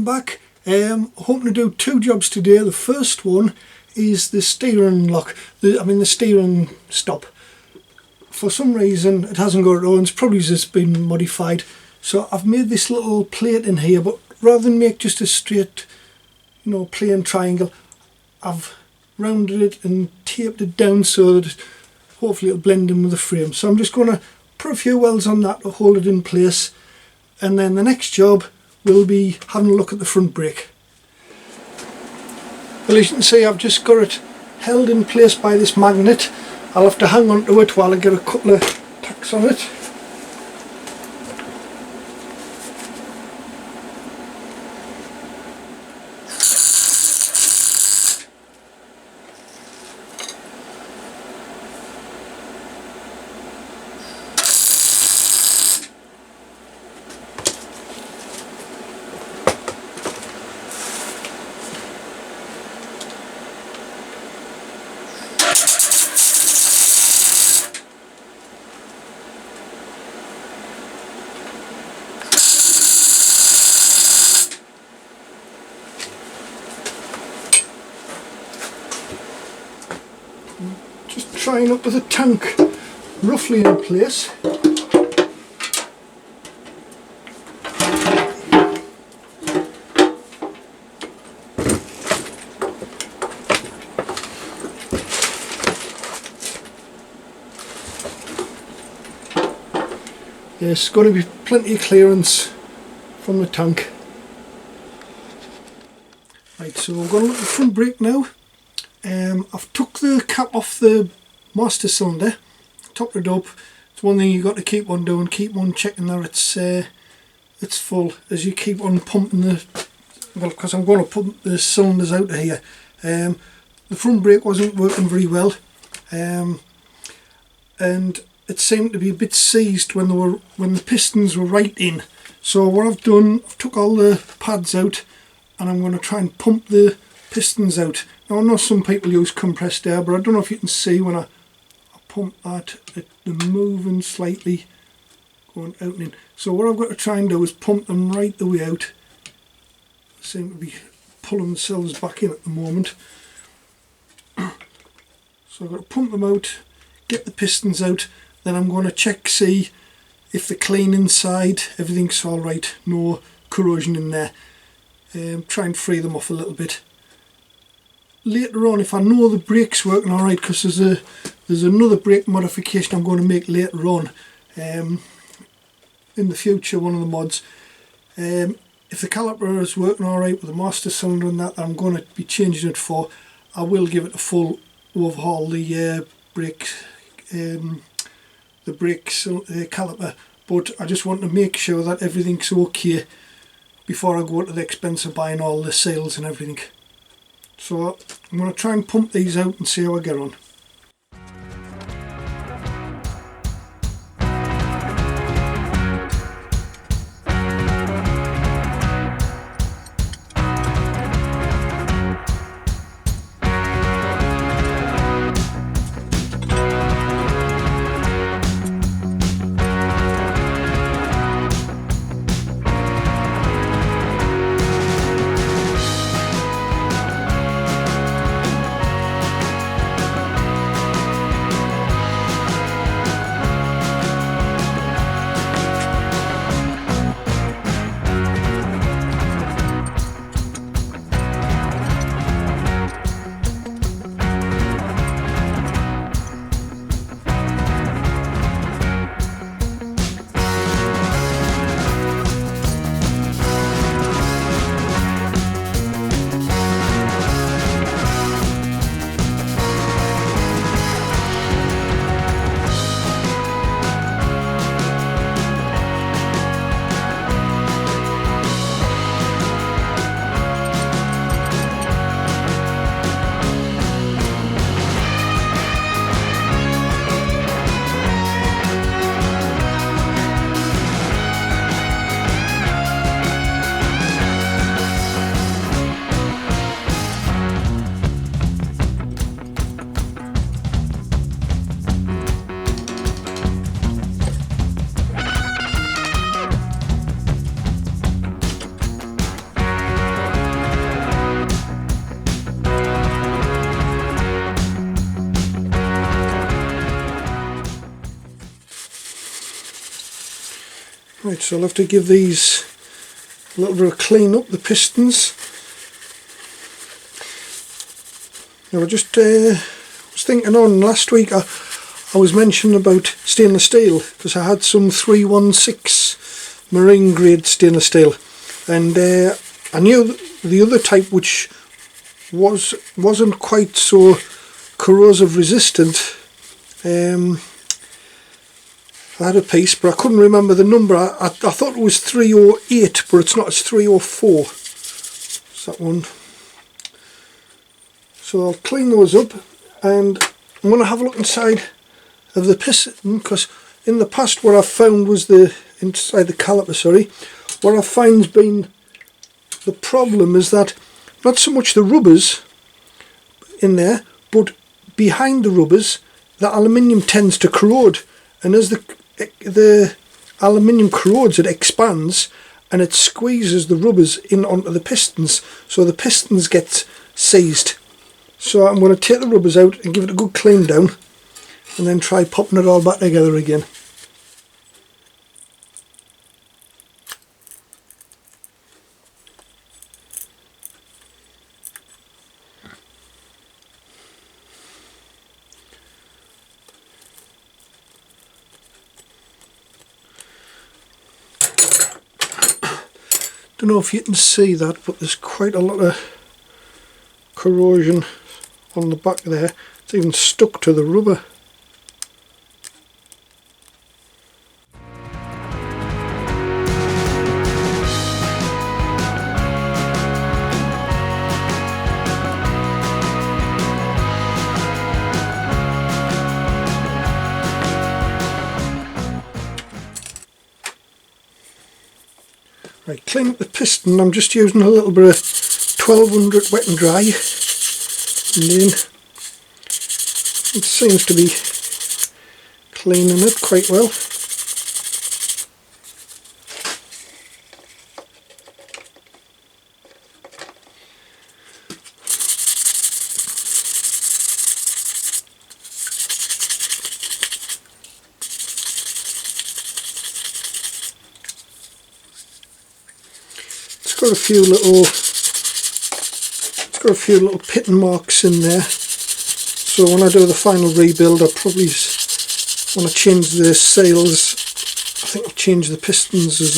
back. Hoping to do two jobs today. The first one is the steering lock, the steering stop. For some reason it hasn't got it on. It's probably just been modified. So I've made this little plate in here, but rather than make just a straight, plain triangle, I've rounded it and taped it down so that hopefully it'll blend in with the frame. So I'm just going to put a few welds on that to hold it in place, and then the next job will be having a look at the front brake. Well, as you can see, I've just got it held in place by this magnet. I'll have to hang on to it while I get a couple of tacks on it. Just trying up with the tank roughly in place. There's going to be plenty of clearance from the tank. Right, so we're going to look at the front brake now. I've took the cap off the master cylinder, topped it up. It's one thing you've got to keep on doing, keep on checking that it's full as you keep on pumping because I'm going to pump the cylinders out of here. The front brake wasn't working very well, and it seemed to be a bit seized when the pistons were right in. So what I've done, I've took all the pads out and I'm going to try and pump the pistons out. Now I know some people use compressed air, but I don't know if you can see when I pump that, they're moving slightly, going out and in. So what I've got to try and do is pump them right the way out. They seem to be pulling themselves back in at the moment. So I've got to pump them out, get the pistons out, then I'm going to check, see if they're clean inside, everything's alright, no corrosion in there. Try and free them off a little bit. Later on, if I know the brake's working alright, because there's another brake modification I'm going to make later on in the future, one of the mods. If the caliper is working alright with the master cylinder and that I'm going to be changing it for, I will give it a full overhaul, the brake caliper, but I just want to make sure that everything's okay before I go to the expense of buying all the seals and everything. So I'm going to try and pump these out and see how I get on. Right, so I'll have to give these a little bit of clean up, the pistons. Now I just was thinking on last week I was mentioning about stainless steel, because I had some 316 marine grade stainless steel, and I knew the other type, which wasn't quite so corrosive resistant. I had a piece, but I couldn't remember the number. I thought it was 308, but it's not, it's 304. It's that one. So I'll clean those up, and I'm going to have a look inside of the piston, because in the past what I've found was inside the caliper, sorry, what I've found has been the problem is that not so much the rubbers in there, but behind the rubbers the aluminium tends to corrode, and as the aluminium corrodes, it expands and it squeezes the rubbers in onto the pistons, so the pistons get seized. So I'm going to take the rubbers out and give it a good clean down, and then try popping it all back together again. Don't know if you can see that, but there's quite a lot of corrosion on the back there. It's even stuck to the rubber. Right, clean up the piston. I'm just using a little bit of 1200 wet and dry, and then it seems to be cleaning it quite well. It's got a few little pitting marks in there, so when I do the final rebuild I probably want to change the sails. I think I'll change the pistons as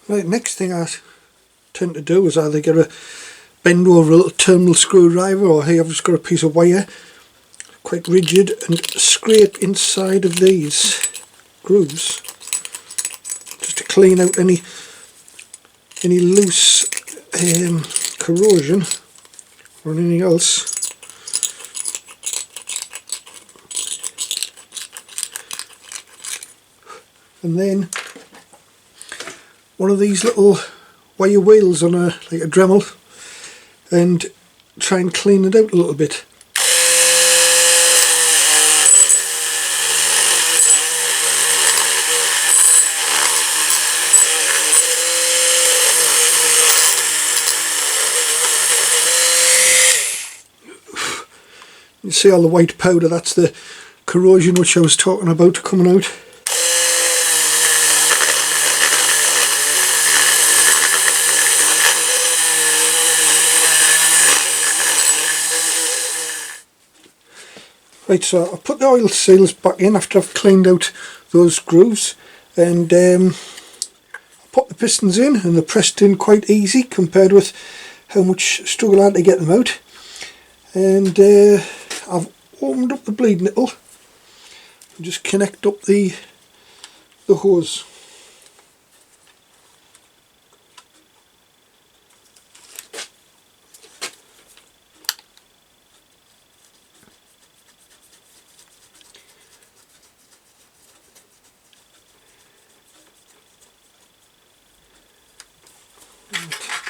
well. Right, next thing I tend to do is either get a bend over a little terminal screwdriver, or here I've just got a piece of wire, quite rigid, and scrape inside of these grooves just to clean out any loose corrosion or anything else. And then one of these little wire wheels on like a Dremel, and try and clean it out a little bit. You see all the white powder, that's the corrosion which I was talking about coming out. Right, so I've put the oil seals back in after I've cleaned out those grooves, and put the pistons in, and they're pressed in quite easy compared with how much struggle I had to get them out. And I've opened up the bleed nipple and just connect up the hose.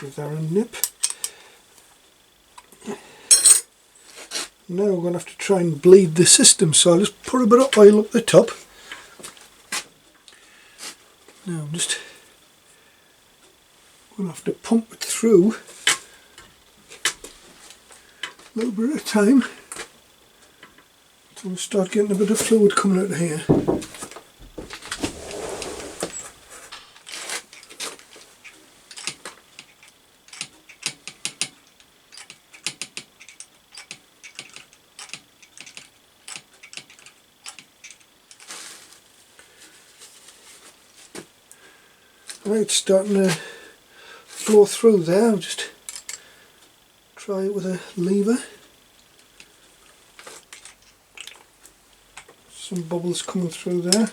Give that a nip. Now we're going to have to try and bleed the system, so I'll just put a bit of oil up the top. Now I'm just going to have to pump it through a little bit at a time. So we'll start getting a bit of fluid coming out of here. Right, it's starting to flow through there. I'll just try it with a lever. Some bubbles coming through there.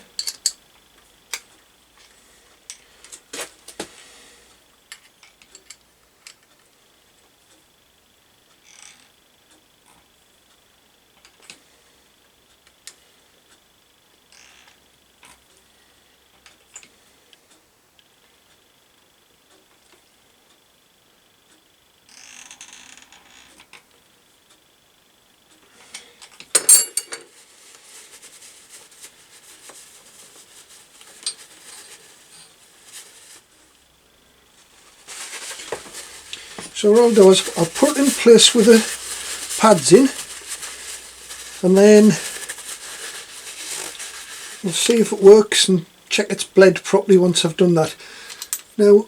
So what I'll do is I'll put it in place with the pads in, and then we'll see if it works and check it's bled properly once I've done that. Now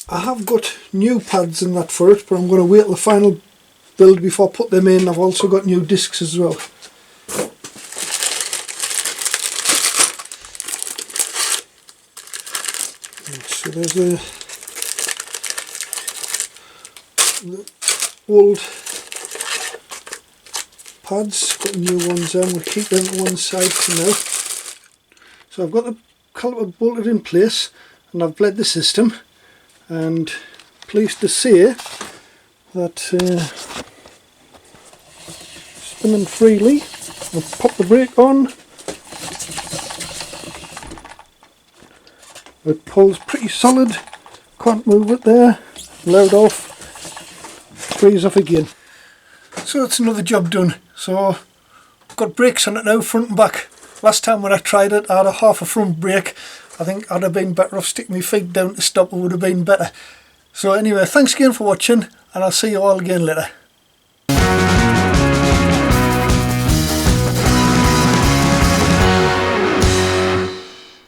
I have got new pads and that for it, but I'm going to wait till the final build before I put them in. I've also got new discs as well. Right, so there's the old pads, got new ones on. We'll keep them to one side for now. So I've got the caliper bolted in place and I've bled the system, and pleased to say that spinning freely. I'll pop the brake on. It pulls pretty solid, can't move it there, load off, freeze off again. So that's another job done. So I've got brakes on it now, front and back. Last time when I tried it I had a half a front brake. I think I'd have been better off sticking my feet down to stop, it would have been better. So anyway, thanks again for watching, and I'll see you all again later.